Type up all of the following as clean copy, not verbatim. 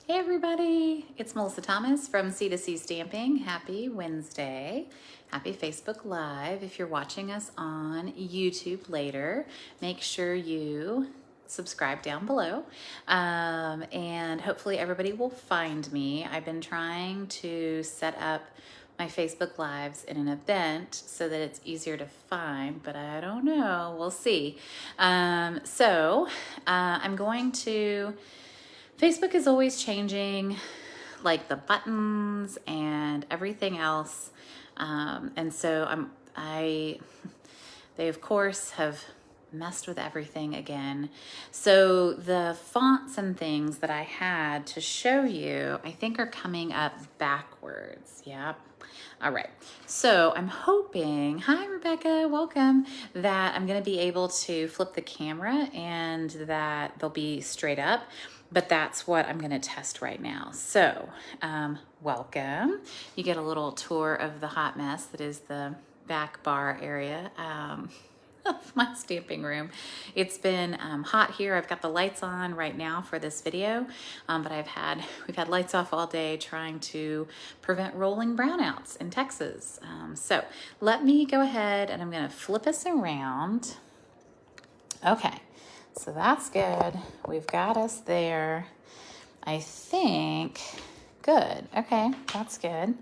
Hey everybody, it's Melissa Thomas from C2C Stamping. Happy Wednesday. Happy Facebook Live. If you're watching us on YouTube later, make sure you subscribe down below. And hopefully everybody will find me. I've been trying to set up my Facebook Lives in an event so that it's easier to find, but I don't know. We'll see. I'm going to... Facebook is always changing, like the buttons and everything else, and so they of course have messed with everything again. So the fonts and things that I had to show you, I think are coming up backwards. Yep. All right. So I'm hoping, hi Rebecca, welcome, that I'm going to be able to flip the camera and that they'll be straight up. But that's what I'm going to test right now. So welcome. You get a little tour of the hot mess that is the back bar area of my stamping room. It's been hot here. I've got the lights on right now for this video, but we've had lights off all day trying to prevent rolling brownouts in Texas. So let me go ahead and I'm going to flip us around. Okay. So that's good. We've got us there. I think, good. Okay, that's good.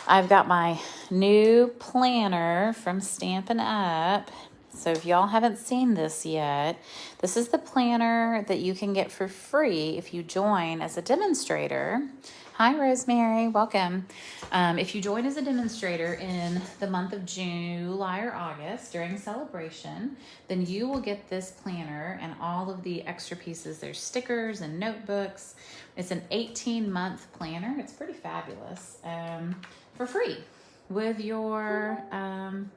I've got my new planner from Stampin Up. So if y'all haven't seen this yet, this is the planner that you can get for free if you join as a demonstrator. Hi, Rosemary. Welcome. If you join as a demonstrator in the month of July or August during celebration, then you will get this planner and all of the extra pieces. There's stickers and notebooks. It's an 18-month planner. It's pretty fabulous for free with your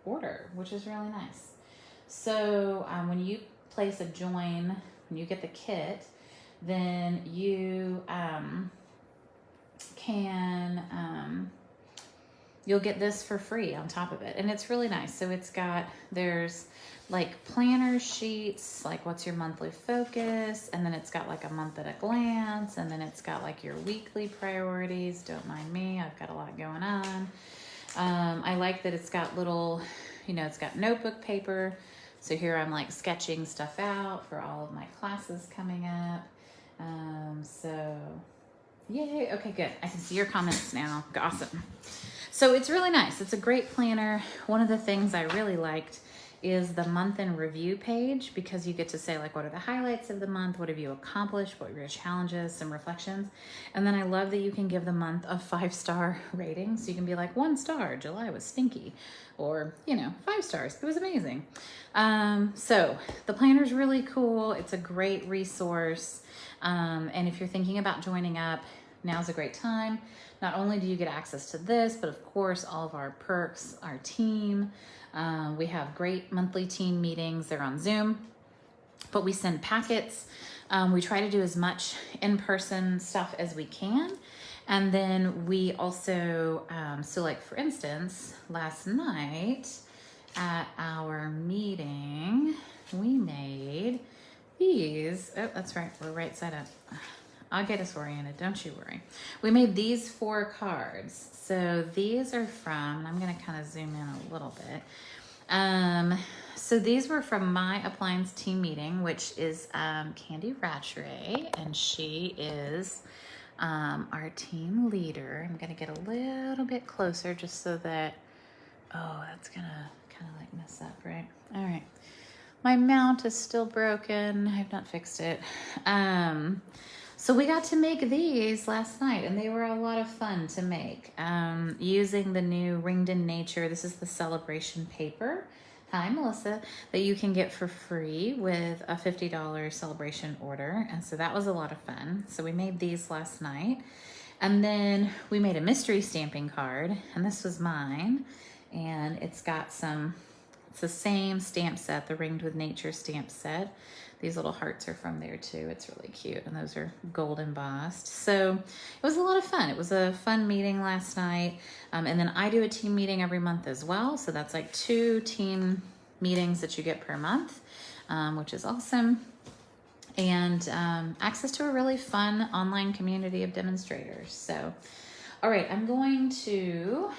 order, which is really nice. So when you place a join, when you get the kit, then you you'll get this for free on top of it, and it's really nice. So there's like planner sheets, like what's your monthly focus, and then it's got like a month at a glance, and then it's got like your weekly priorities. Don't mind me, I've got a lot going on. I like that it's got little, it's got notebook paper. So here I'm like sketching stuff out for all of my classes coming up. So yay. Okay, good. I can see your comments now. Awesome. So it's really nice. It's a great planner. One of the things I really liked is the month in review page, because you get to say like, what are the highlights of the month? What have you accomplished? What were your challenges? Some reflections. And then I love that you can give the month a 5-star rating. So you can be like 1 star, July was stinky, or 5 stars, it was amazing. So the planner's really cool. It's a great resource. And if you're thinking about joining up, now's a great time. Not only do you get access to this, but of course all of our perks, our team. We have great monthly team meetings. They're on Zoom, but we send packets. We try to do as much in-person stuff as we can. And then we also, so like for instance, last night at our meeting, we made these. Oh, that's right. We're right side up. I'll get us oriented. Don't you worry. We made these 4 cards. So these are from, and I'm going to kind of zoom in a little bit. So these were from my appliance team meeting, which is Candy Rattray, and she is our team leader. I'm going to get a little bit closer just so that, oh, that's going to kind of like mess up, right? All right. My mount is still broken. I've not fixed it. So we got to make these last night, and they were a lot of fun to make. Using the new Ringed in Nature, this is the celebration paper. Hi, Melissa, that you can get for free with a $50 celebration order. And so that was a lot of fun. So we made these last night. And then we made a mystery stamping card, and this was mine. And it's got it's the same stamp set, the Ringed with Nature stamp set. These little hearts are from there too. It's really cute. And those are gold embossed. So it was a lot of fun. It was a fun meeting last night. And then I do a team meeting every month as well. So that's like 2 team meetings that you get per month, which is awesome. and access to a really fun online community of demonstrators. So, all right, we're going to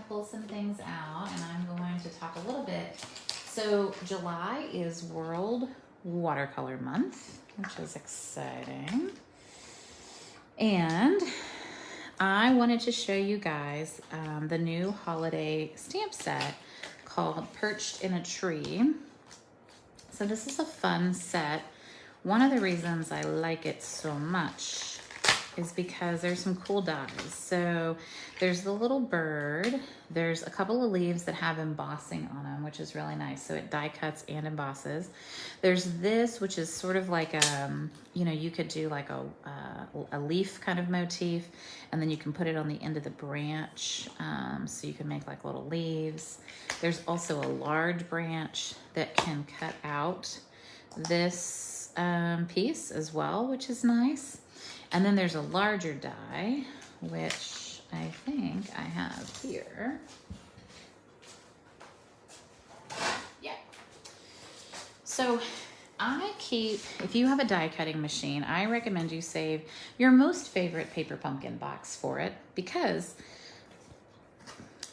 pull some things out, and I'm going to talk a little bit. So July is World Watercolor Month, which is exciting. And I wanted to show you guys the new holiday stamp set called Perched in a Tree. So this is a fun set. One of the reasons I like it so much is because there's some cool dies. So there's the little bird. There's a couple of leaves that have embossing on them, which is really nice. So it die cuts and embosses. There's this, which is sort of like you know, you could do like a leaf kind of motif, and then you can put it on the end of the branch. So you can make like little leaves. There's also a large branch that can cut out this piece as well, which is nice. And then there's a larger die, which I think I have here. Yeah. So if you have a die cutting machine, I recommend you save your most favorite paper pumpkin box for it, because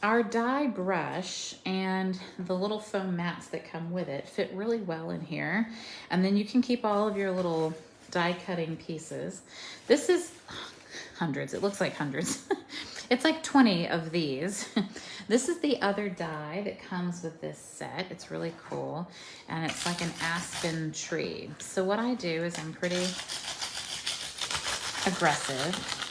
our die brush and the little foam mats that come with it fit really well in here. And then you can keep all of your little die cutting pieces. This is hundreds. It looks like hundreds. It's like 20 of these. This is the other die that comes with this set. It's really cool. And it's like an aspen tree. So what I do is I'm pretty aggressive.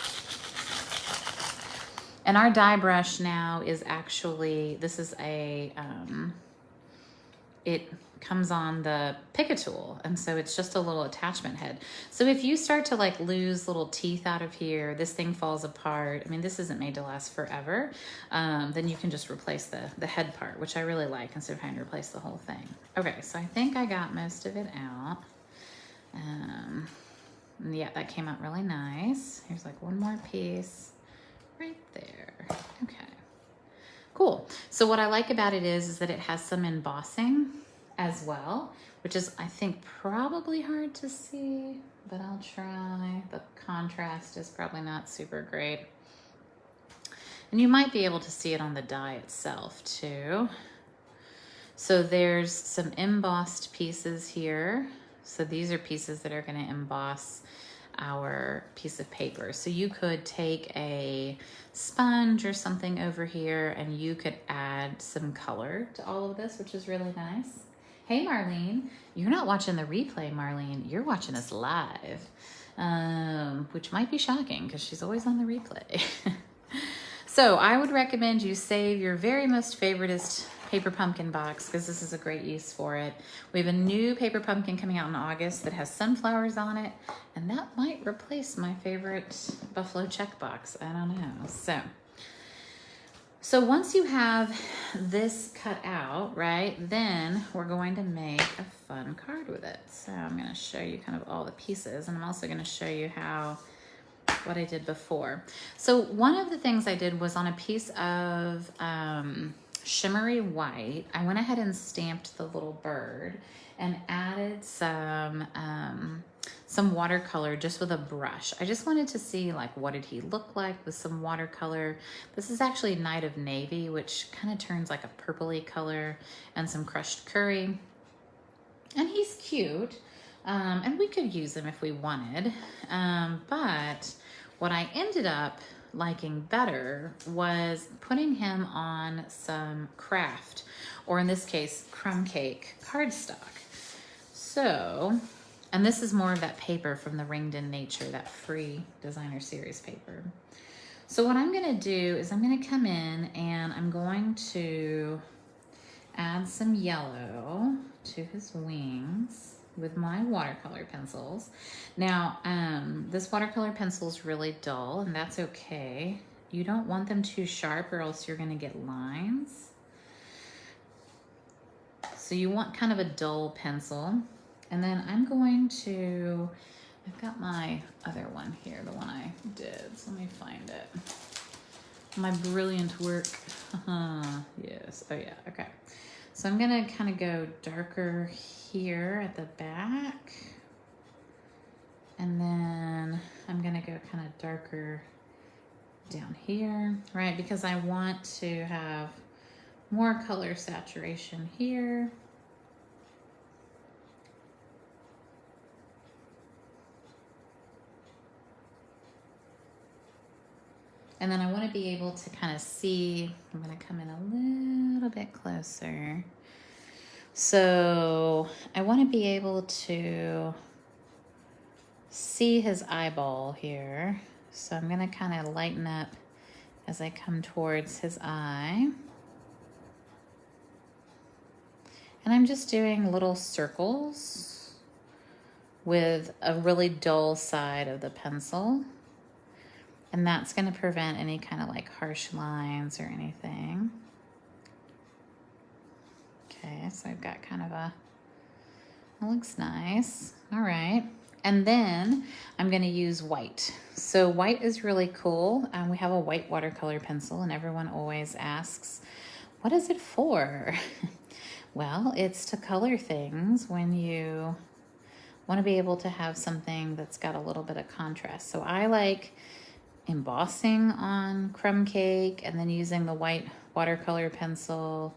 And our die brush now is actually, this is a, it comes on the pick tool, and so it's just a little attachment head. So if you start to like lose little teeth out of here, this thing falls apart. I mean, this isn't made to last forever. Then you can just replace the head part, which I really like, instead of having to replace the whole thing. Okay, so I think I got most of it out. Yeah, that came out really nice. Here's like one more piece right there. Okay, cool. So what I like about it is that it has some embossing as well, which is, I think, probably hard to see, but I'll try. The contrast is probably not super great. And you might be able to see it on the die itself too. So there's some embossed pieces here. So these are pieces that are going to emboss our piece of paper. So you could take a sponge or something over here, and you could add some color to all of this, which is really nice. Hey, Marlene, you're not watching the replay, Marlene. You're watching us live, which might be shocking because she's always on the replay. So I would recommend you save your very most favoritist paper pumpkin box, because this is a great use for it. We have a new paper pumpkin coming out in August that has sunflowers on it, and that might replace my favorite buffalo check box. I don't know. So once you have this cut out, right, then we're going to make a fun card with it. So I'm going to show you kind of all the pieces, and I'm also going to show you what I did before. So one of the things I did was on a piece of shimmery white, I went ahead and stamped the little bird and added some watercolor just with a brush. I just wanted to see, like, what did he look like with some watercolor. This is actually Night of Navy, which kind of turns like a purpley color, and some crushed curry. And he's cute. And we could use him if we wanted. But what I ended up liking better was putting him on some craft, or in this case, crumb cake cardstock. So, and this is more of that paper from the Ringed in Nature, that free designer series paper. So what I'm gonna do is I'm gonna come in and I'm going to add some yellow to his wings with my watercolor pencils. Now, this watercolor pencil is really dull, and that's okay. You don't want them too sharp, or else you're gonna get lines. So you want kind of a dull pencil. And then I'm going to, I've got my other one here, the one I did. So let me find it. My brilliant work. Yes, oh yeah, okay. So I'm gonna kind of go darker here at the back. And then I'm gonna go kind of darker down here, right? Because I want to have more color saturation here. And then I want to be able to kind of see, I'm going to come in a little bit closer. So I want to be able to see his eyeball here. So I'm going to kind of lighten up as I come towards his eye. And I'm just doing little circles with a really dull side of the pencil. And that's going to prevent any kind of like harsh lines or anything. Okay, so I've got kind of a, that looks nice. All right. And then I'm going to use white. So white is really cool. We have a white watercolor pencil and everyone always asks, what is it for? Well, it's to color things when you want to be able to have something that's got a little bit of contrast. So I like embossing on crumb cake and then using the white watercolor pencil.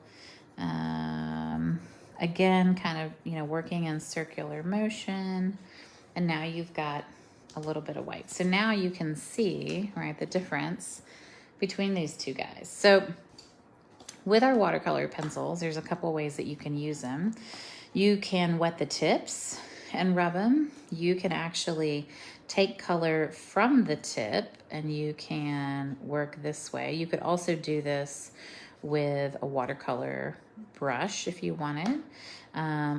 Again, kind of, you know, working in circular motion. And now you've got a little bit of white. So now you can see, right, the difference between these two guys. So with our watercolor pencils, there's a couple ways that you can use them. You can wet the tips and rub them. You can actually take color from the tip and you can work this way. You could also do this with a watercolor brush if you wanted.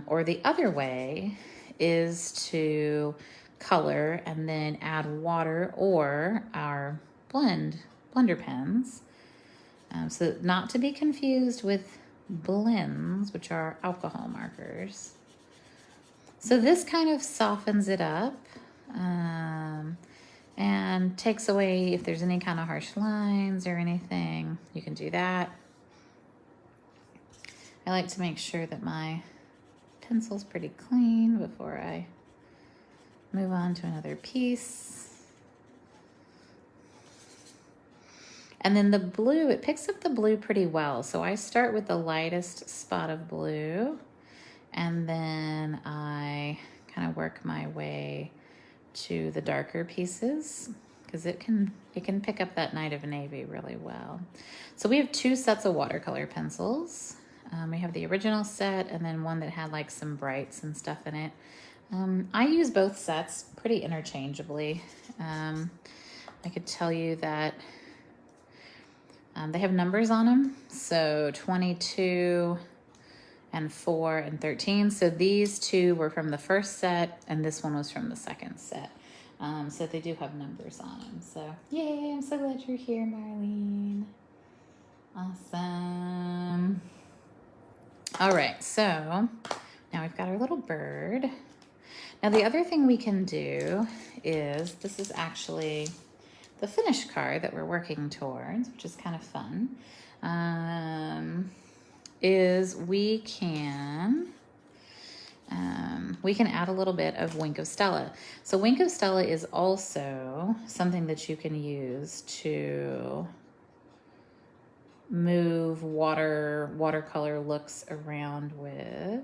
Or the other way is to color and then add water or our blender pens. So not to be confused with blends, which are alcohol markers. So this kind of softens it up and takes away if there's any kind of harsh lines or anything. You can do that. I like to make sure that my pencil's pretty clean before I move on to another piece. And then the blue, it picks up the blue pretty well. So I start with the lightest spot of blue and then I kind of work my way to the darker pieces because it can pick up that night of navy really well. So we have two sets of watercolor pencils. We have the original set and then one that had like some brights and stuff in it. I use both sets pretty interchangeably. I could tell you that they have numbers on them. So 22 and 4 and 13. So these two were from the first set and this one was from the second set. So they do have numbers on them. So yay, I'm so glad you're here, Marlene. Awesome. All right, so now we've got our little bird. Now the other thing we can do is, this is actually the finished card that we're working towards, which is kind of fun, is we can add a little bit of Wink of Stella. So Wink of Stella is also something that you can use to move watercolor looks around with.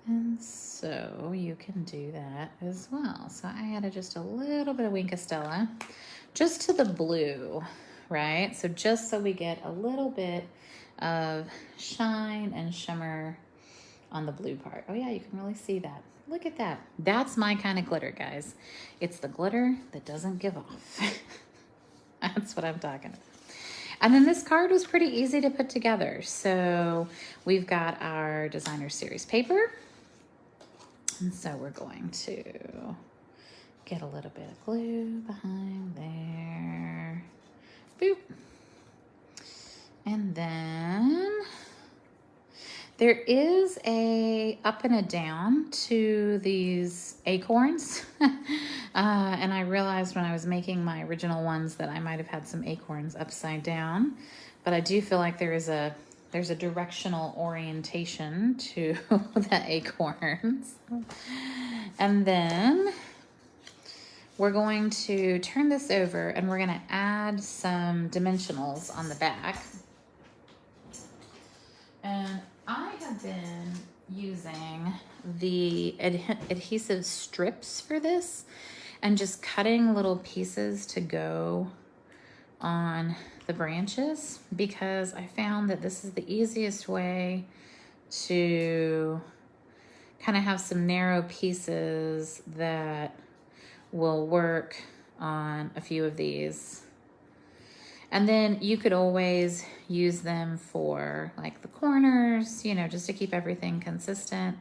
And so you can do that as well. So I added just a little bit of Wink of Stella just to the blue, right? So just so we get a little bit of shine and shimmer on the blue part. Oh yeah, you can really see that. Look at that. That's my kind of glitter, guys. It's the glitter that doesn't give off. That's what I'm talking about. And then this card was pretty easy to put together. So we've got our designer series paper. And so we're going to get a little bit of glue behind there. Boop. And then there is a up and a down to these acorns. And I realized when I was making my original ones that I might have had some acorns upside down. But I do feel like there is a there's a directional orientation to the acorns. And then we're going to turn this over and we're going to add some dimensionals on the back. And I have been using the adhesive strips for this and just cutting little pieces to go on the branches because I found that this is the easiest way to kind of have some narrow pieces that will work on a few of these. And then you could always use them for like the corners, you know, just to keep everything consistent.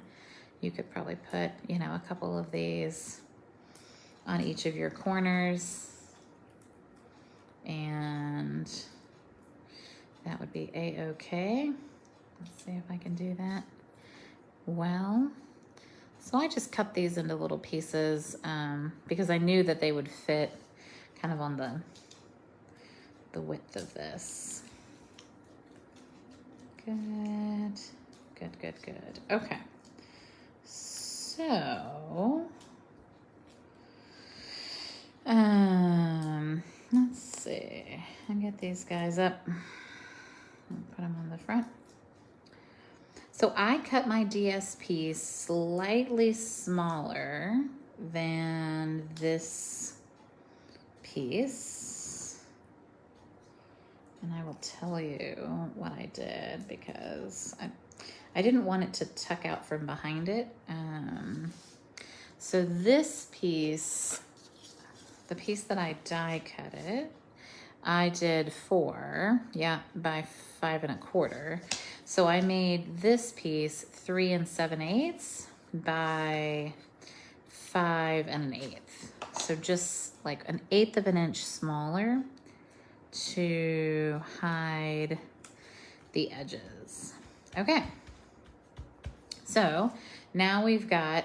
You could probably put, you know, a couple of these on each of your corners. And that would be a-okay. Let's see if I can do that well. So I just cut these into little pieces because I knew that they would fit kind of on the width of this. Good, good, good, good. Okay. So, let's see. I'll get these guys up and put them on the front. So I cut my DSP slightly smaller than this piece. And I will tell you what I did because I didn't want it to tuck out from behind it. So this piece, the piece that I die cut it, I did 4, by 5 1/4. So I made this piece 3 7/8 by 5 1/8. So just like 1/8 of an inch smaller to hide the edges. Okay. So now we've got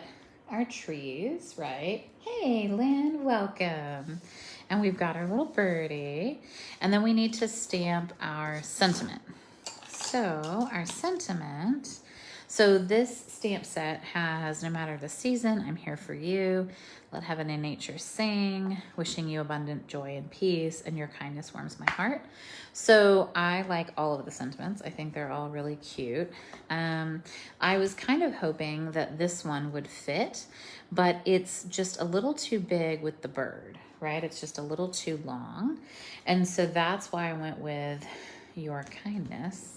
our trees, right? Hey, Lynn, welcome. And we've got our little birdie. And then we need to stamp our sentiment. So our sentiment, so this stamp set has, no matter the season, I'm here for you, let heaven and nature sing, wishing you abundant joy and peace, and your kindness warms my heart. So I like all of the sentiments. I think they're all really cute. I was kind of hoping that this one would fit, but it's just a little too big with the bird, right? It's just a little too long. And so that's why I went with your kindness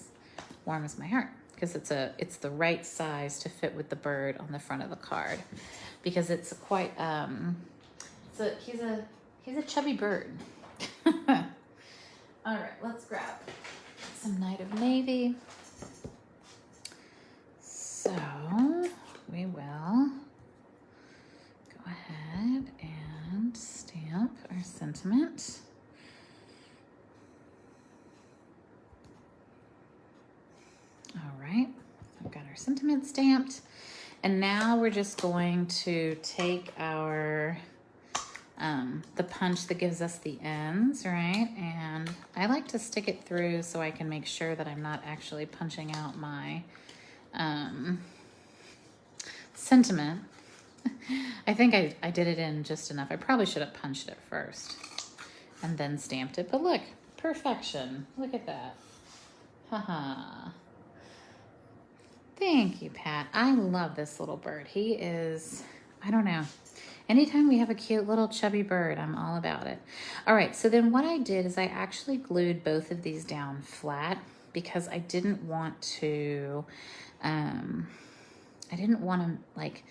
warms my heart, because it's the right size to fit with the bird on the front of the card, because it's quite he's a chubby bird. All right, let's grab some Night of Navy. So we will go ahead and stamp our sentiment. All right, I've got our sentiment stamped. And now we're just going to take our, the punch that gives us the ends, right? And I like to stick it through so I can make sure that I'm not actually punching out my sentiment. I think I did it in just enough. I probably should have punched it first and then stamped it. But look, perfection. Look at that. Haha. Thank you, Pat. I love this little bird. He is, I don't know. Anytime we have a cute little chubby bird, I'm all about it. All right, so then what I did is I actually glued both of these down flat because I didn't want to, like,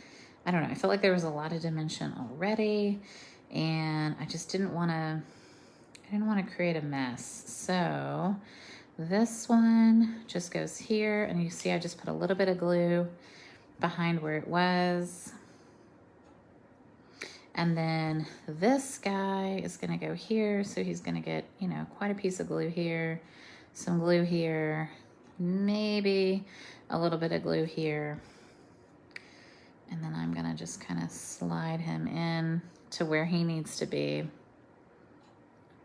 I don't know. I felt like there was a lot of dimension already and I just didn't want to create a mess. So this one just goes here, and you see I just put a little bit of glue behind where it was. And then this guy is gonna go here, so he's gonna get, you know, quite a piece of glue here, some glue here, maybe a little bit of glue here. And then I'm gonna just kind of slide him in to where he needs to be,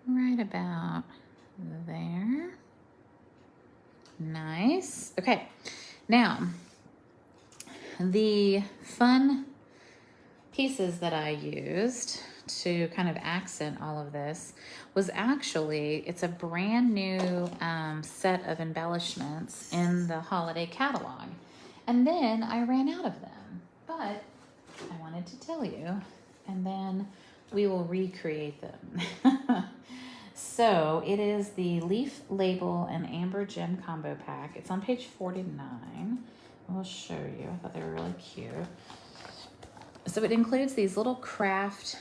right about there. Nice. Okay, now the fun pieces that I used to kind of accent all of this was actually, it's a brand new set of embellishments in the holiday catalog. And then I ran out of them, but I wanted to tell you, and then we will recreate them. So it is the Leaf Label and Amber Gem Combo Pack. It's on page 49. I'll show you. I thought they were really cute. So it includes these little craft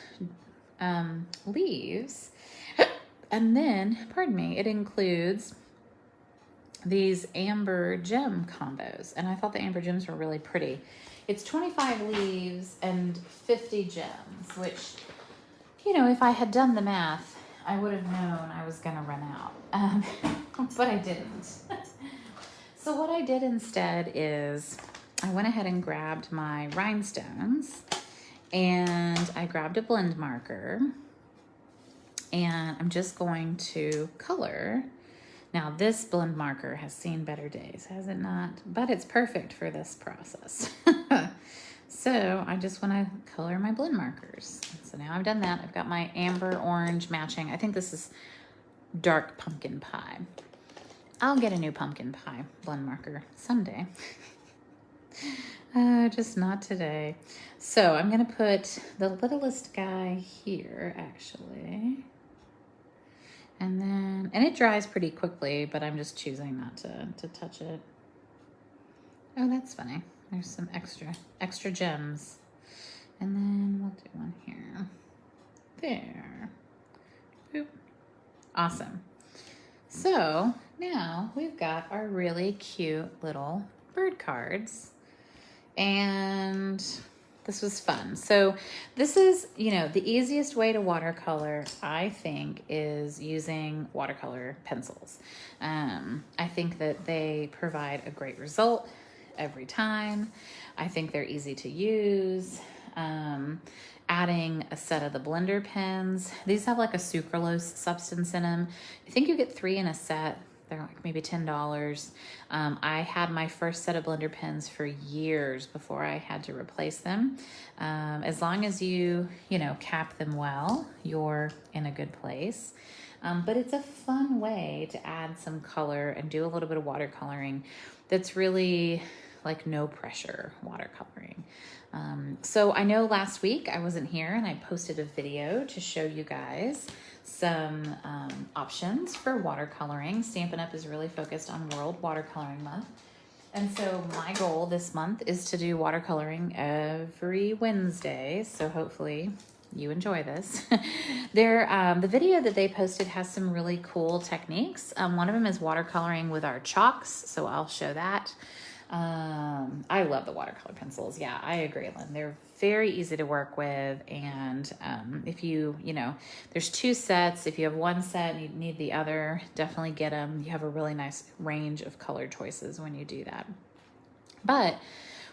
leaves. And then, pardon me, it includes these amber gem combos. And I thought the amber gems were really pretty. It's 25 leaves and 50 gems, which, you know, if I had done the math, I would have known I was going to run out. But I didn't. So what I did instead is I went ahead and grabbed my rhinestones and I grabbed a blend marker and I'm just going to color. Now this blend marker has seen better days, has it not? But it's perfect for this process. So I just want to color my blend markers. So now I've done that. I've got my amber orange matching. I think this is dark pumpkin pie. I'll get a new pumpkin pie blend marker someday. Just not today. So I'm going to put the littlest guy here, actually. And it dries pretty quickly, but I'm just choosing not to touch it. Oh, that's funny. There's some extra gems. And then we'll do one here. There. Boop. Awesome. So now we've got our really cute little bird cards. And this was fun. So this is, you know, the easiest way to watercolor, I think, is using watercolor pencils. I think that they provide a great result every time. I think they're easy to use. Adding a set of the blender pens. These have like a sucralose substance in them. I think you get 3 in a set. They're like maybe $10. I had my first set of blender pens for years before I had to replace them. As long as you know, cap them well, you're in a good place. But it's a fun way to add some color and do a little bit of watercoloring that's really like no pressure watercoloring. So I know last week I wasn't here and I posted a video to show you guys some options for watercoloring. Stampin' Up! Is really focused on World Watercoloring Month. And so my goal this month is to do watercoloring every Wednesday. So hopefully you enjoy this. The video that they posted has some really cool techniques. One of them is watercoloring with our chalks. So I'll show that. I love the watercolor pencils. Yeah, I agree, Lynn. They're very easy to work with. And if you know, there's 2 sets. If you have one set and you need the other, definitely get them. You have a really nice range of color choices when you do that. But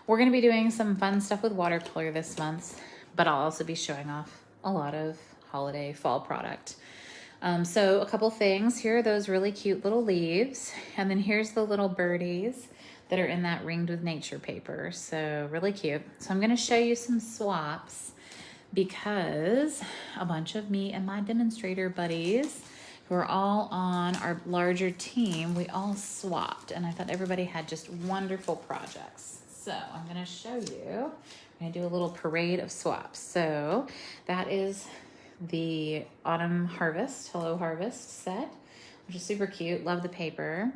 we're going to be doing some fun stuff with watercolor this month, but I'll also be showing off a lot of holiday fall product. So a couple things. Here are those really cute little leaves. And then here's the little birdies that are in that Ringed with Nature paper. So really cute. So I'm going to show you some swaps because a bunch of me and my demonstrator buddies who are all on our larger team, we all swapped. And I thought everybody had just wonderful projects. So I'm going to show you. I'm going to do a little parade of swaps. So that is the Autumn Harvest, Hello Harvest set, which is super cute. Love the paper.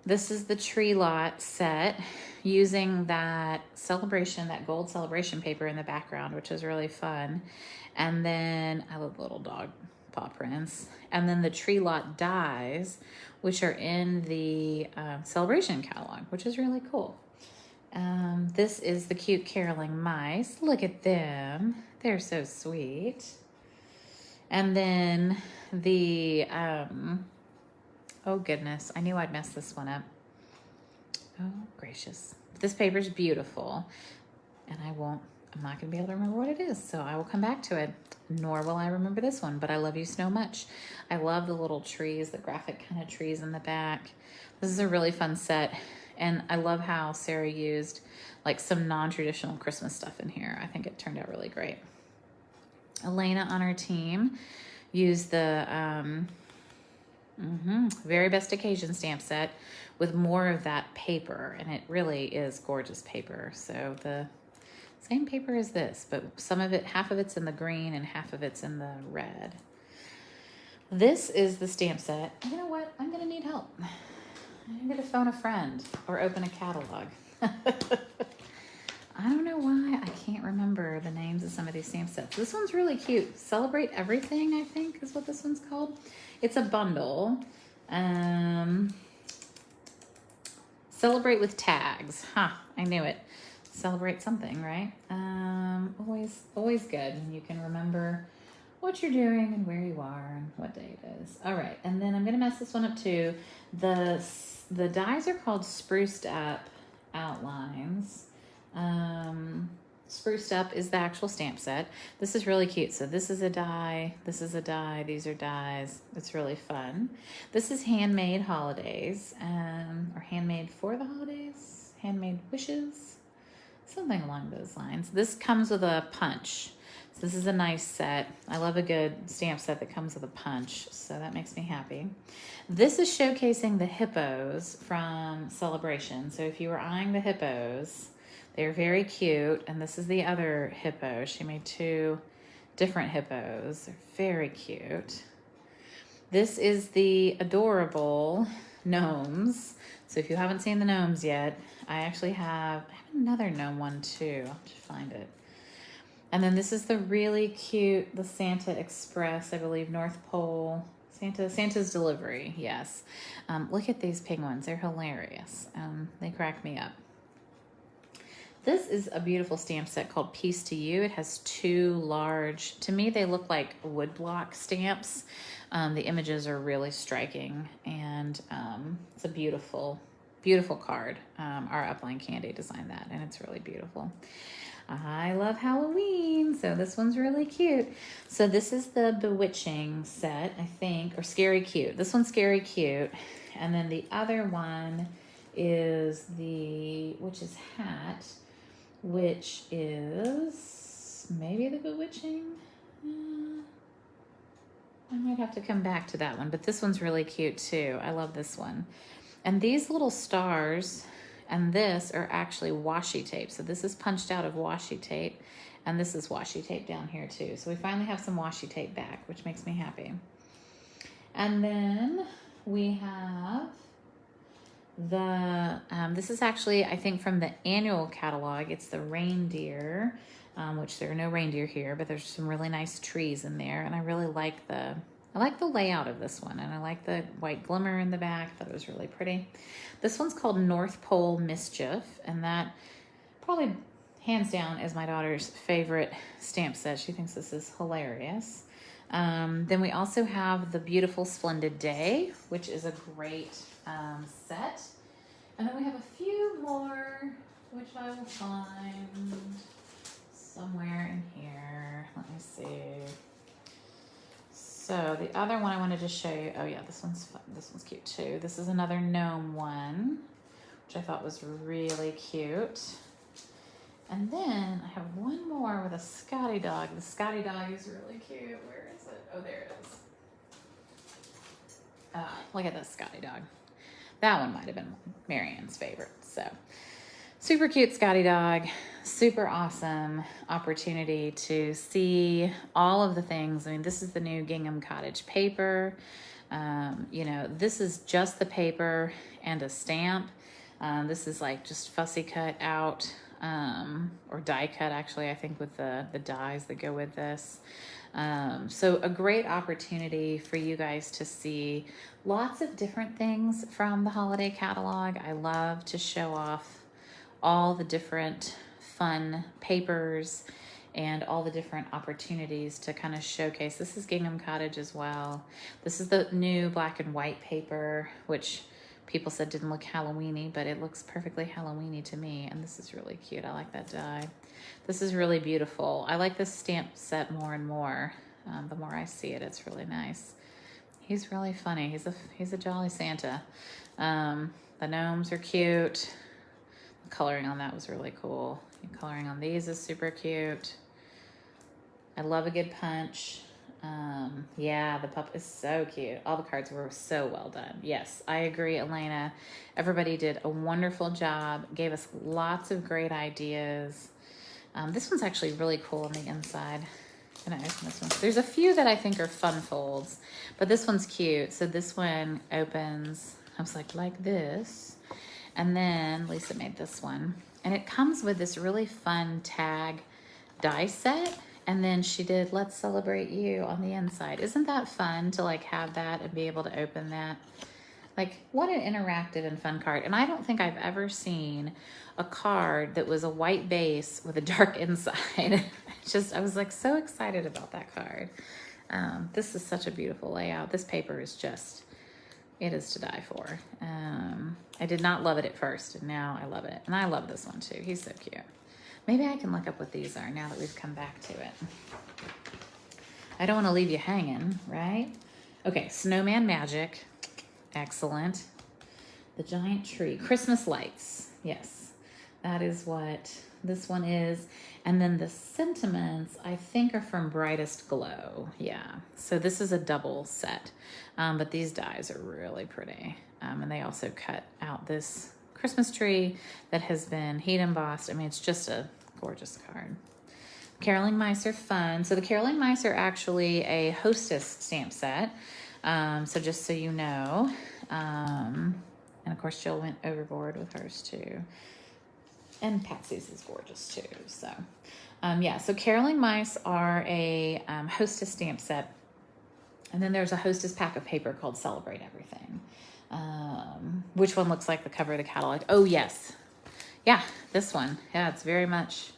This is the Tree Lot set using that celebration, that gold celebration paper in the background, which is really fun. And then I love little dog paw prints. And then the Tree Lot dies, which are in the celebration catalog, which is really cool. This is the cute caroling mice. Look at them. They're so sweet. And then the... oh goodness, I knew I'd mess this one up. Oh gracious. This paper is beautiful and I'm not gonna be able to remember what it is, so I will come back to it. nor will I remember this one, but I love you so much. I love the little trees, the graphic kind of trees in the back. This is a really fun set, and I love how Sarah used like some non-traditional Christmas stuff in here. I think it turned out really great. Elena on our team used the Very Best Occasion stamp set with more of that paper, and it really is gorgeous paper. So the same paper as this, but some of it, half of it's in the green and half of it's in the red. This is the stamp set. You know what? I'm gonna need help. I'm gonna phone a friend or open a catalog. I don't know why I can't remember the names of some of these stamp sets. This one's really cute. Celebrate Everything, I think is what this one's called. It's a bundle. Celebrate with tags. I knew it. Celebrate something, right? Always good when you can remember what you're doing and where you are and what day it is. All right, and then I'm gonna mess this one up too. The dies are called Spruced Up Outlines. Spruced Up is the actual stamp set. This is really cute. So this is a die, this is a die, these are dies. It's really fun. This is Handmade Holidays, or Handmade for the Holidays, Handmade Wishes, something along those lines. This comes with a punch. So this is a nice set. I love a good stamp set that comes with a punch, so that makes me happy. This is showcasing the hippos from Celebration. So if you were eyeing the hippos, they're very cute, and this is the other hippo. She made two different hippos. They're very cute. This is the adorable gnomes. So if you haven't seen the gnomes yet, I actually have another gnome one too. I'll have to find it. And then this is the really cute, the Santa Express, I believe, North Pole. Santa's Delivery, yes. Look at these penguins. They're hilarious. They crack me up. This is a beautiful stamp set called Peace to You. It has two large, to me they look like woodblock stamps. The images are really striking, and it's a beautiful, beautiful card. Our Upline Candy designed that, and it's really beautiful. I love Halloween, so this one's really cute. So this is the Bewitching set, I think, or Scary Cute. This one's Scary Cute, and then the other one is the Witch's Hat, which is maybe the Bewitching. I might have to come back to that one, but this one's really cute too. I love this one. And these little stars and this are actually washi tape. So this is punched out of washi tape, and this is washi tape down here too. So we finally have some washi tape back, which makes me happy. And then we have the, this is actually, I think, from the annual catalog. It's the reindeer, which there are no reindeer here, but there's some really nice trees in there. And I really like the layout of this one, and I like the white glimmer in the back. I thought it was really pretty. This one's called North Pole Mischief, and that probably hands down is my daughter's favorite stamp set. She thinks this is hilarious. Then we also have the Beautiful Splendid Day, which is a great set. And then we have a few more, which I will find somewhere in here. Let me see. So the other one I wanted to show you, oh yeah, this one's fun. This one's cute too. This is another gnome one, which I thought was really cute. And then I have one more with a Scotty dog. The Scotty dog is really cute. Where is it? Oh, there it is. Oh, look at this Scotty dog. That one might have been Marianne's favorite. So super cute Scotty dog. Super awesome opportunity to see all of the things. I mean, this is the new Gingham Cottage paper. You know, this is just the paper and a stamp. This is like just fussy cut out, or die cut actually, I think, with the dies that go with this. So a great opportunity for you guys to see lots of different things from the holiday catalog. I love to show off all the different fun papers and all the different opportunities to kind of showcase. This is Gingham Cottage as well. This is the new black and white paper, which people said didn't look Halloweeny, but it looks perfectly Halloweeny to me. And this is really cute. I like that die. This is really beautiful. I like this stamp set more and more. The more I see it, it's really nice. He's really funny. He's a jolly Santa. The gnomes are cute. The coloring on that was really cool. The coloring on these is super cute. I love a good punch. Yeah, the pup is so cute. All the cards were so well done. Yes, I agree, Elena. Everybody did a wonderful job, gave us lots of great ideas. This one's actually really cool on the inside. I'm gonna open this one. There's a few that I think are fun folds, but this one's cute. So this one opens, I was like this. And then Lisa made this one. And it comes with this really fun tag die set. And then she did Let's Celebrate You on the inside. Isn't that fun to like have that and be able to open that? Like, what an interactive and fun card. And I don't think I've ever seen a card that was a white base with a dark inside. I was like so excited about that card. This is such a beautiful layout. This paper is just, it is to die for. I did not love it at first, and now I love it. And I love this one too. He's so cute. Maybe I can look up what these are now that we've come back to it. I don't want to leave you hanging, right? Okay, Snowman Magic. Excellent. The giant tree. Christmas lights. Yes, that is what this one is. And then the sentiments, I think, are from Brightest Glow. Yeah, so this is a double set. But these dies are really pretty. And they also cut out this Christmas tree that has been heat embossed. I mean, it's just a gorgeous card. Caroling Mice are fun. So the Caroling Mice are actually a Hostess stamp set. So just so you know. And of course, Jill went overboard with hers too. And Patsy's is gorgeous too. So yeah, so Caroling Mice are a Hostess stamp set. And then there's a Hostess pack of paper called Celebrate Everything. Which one looks like the cover of the catalog? Oh, yes. Yeah, this one. Yeah, it's very much,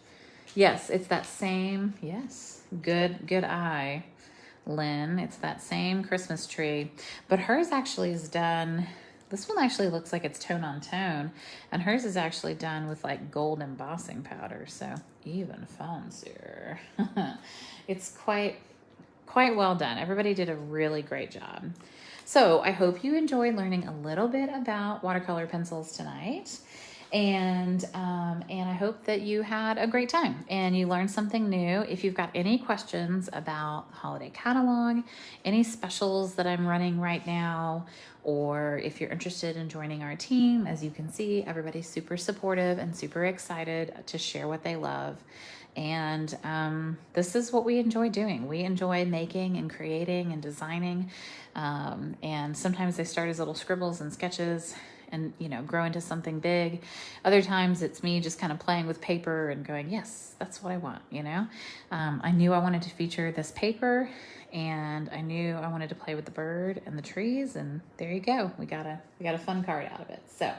yes, it's that same, yes, good eye, Lynn. It's that same Christmas tree. But hers actually is done, this one actually looks like it's tone on tone. And hers is actually done with like gold embossing powder. So even fancier. It's quite well done. Everybody did a really great job. So I hope you enjoyed learning a little bit about watercolor pencils tonight. And I hope that you had a great time and you learned something new. If you've got any questions about the holiday catalog, any specials that I'm running right now, or if you're interested in joining our team, as you can see, everybody's super supportive and super excited to share what they love. And this is what we enjoy doing. We enjoy making and creating and designing. And sometimes they start as little scribbles and sketches and, you know, grow into something big. Other times it's me just kind of playing with paper and going, yes, that's what I want, you know? I knew I wanted to feature this paper, and I knew I wanted to play with the bird and the trees, and there you go. We got a fun card out of it. So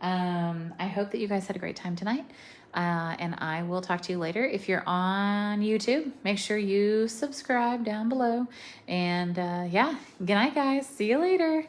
I hope that you guys had a great time tonight. And I will talk to you later. If you're on YouTube, make sure you subscribe down below. And yeah, good night, guys. See you later.